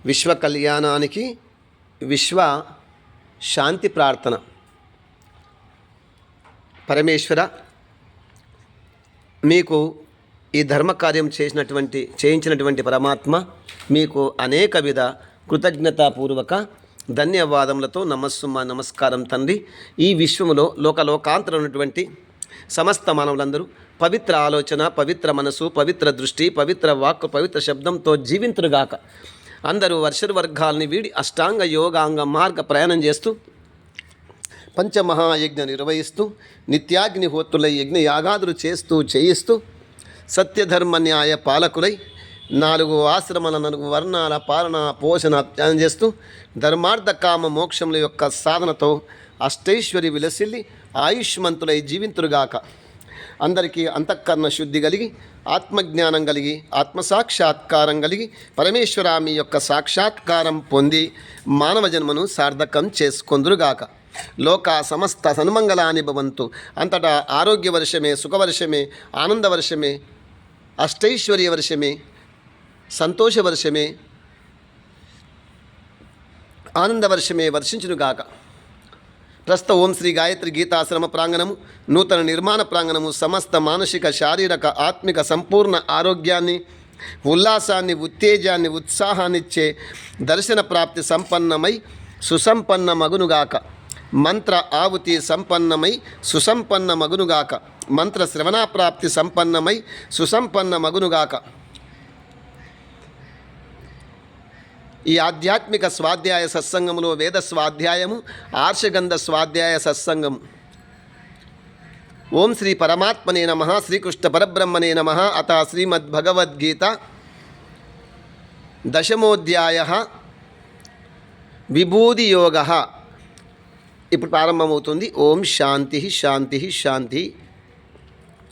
విశ్వ కళ్యాణానికి విశ్వ శాంతి ప్రార్థన. పరమేశ్వర, మీకు ఈ ధర్మకార్యం చేయించినటువంటి పరమాత్మ మీకు అనేక విధ కృతజ్ఞతాపూర్వక ధన్యవాదములతో నమస్కారం తండ్రి. ఈ విశ్వములో లోకాంతరం ఉన్నటువంటి సమస్త మానవులందరూ పవిత్ర ఆలోచన, పవిత్ర మనసు, పవిత్ర దృష్టి, పవిత్ర వాక్కు, పవిత్ర శబ్దంతో జీవింతురుగాక. అందరూ వర్గాల్ని వీడి అష్టాంగ యోగాంగ మార్గ ప్రయాణం చేస్తూ పంచమహాయజ్ఞ నిర్వహిస్తూ నిత్యాగ్నిహోత్రులై యజ్ఞయాగాదులు చేయిస్తూ సత్యధర్మ న్యాయ పాలకులై 4 ఆశ్రమాల 4 వర్ణాల పాలన పోషణ త్యాగం చేస్తూ ధర్మార్థ కామ మోక్షముల యొక్క సాధనతో అష్టైశ్వర్య విలసిల్లి ఆయుష్మంతులై జీవింతురుగాక. అందరికీ అంతఃకరణ శుద్ధి కలిగి, ఆత్మజ్ఞానం కలిగి, ఆత్మసాక్షాత్కారం కలిగి, పరమేశ్వర మీ యొక్క సాక్షాత్కారం పొంది మానవ జన్మను సార్థకం చేసుకొందురుగాక. లోక సమస్త సన్మంగళాని భవంతు. అంతటా ఆరోగ్య వర్షమే, సుఖవర్షమే, ఆనంద వర్షమే, అష్టైశ్వర్య వర్షమే, సంతోష వర్షమే, ఆనంద వర్షమే వర్షించునుగాక. ప్రస్తుత ఓం శ్రీ గాయత్రి గీతాశ్రమ ప్రాంగణము నూతన నిర్మాణ ప్రాంగణము సమస్త మానసిక, శారీరక, ఆత్మిక సంపూర్ణ ఆరోగ్యాన్ని, ఉల్లాసాన్ని, ఉత్తేజాన్ని, ఉత్సాహాన్నిచ్చే దర్శన ప్రాప్తి సంపన్నమై సుసంపన్న మగునుగాక. మంత్ర ఆవుతి సంపన్నమై సుసంపన్న మగునుగాక. మంత్ర శ్రవణాప్రాప్తి సంపన్నమై సుసంపన్న మగునుగాక. ఈ ఆధ్యాత్మిక స్వాధ్యాయ సత్సంగములో వేద స్వాధ్యాయము, ఆర్షగంధ స్వాధ్యాయ సత్సంగము. ఓం శ్రీ పరమాత్మనే నమః. శ్రీకృష్ణ పరబ్రహ్మణే నమః. అత శ్రీమద్భగవద్గీత 10వ విభూతియోగ ఇప్పుడు ప్రారంభమవుతుంది. ఓం శాంతి శాంతి శాంతి.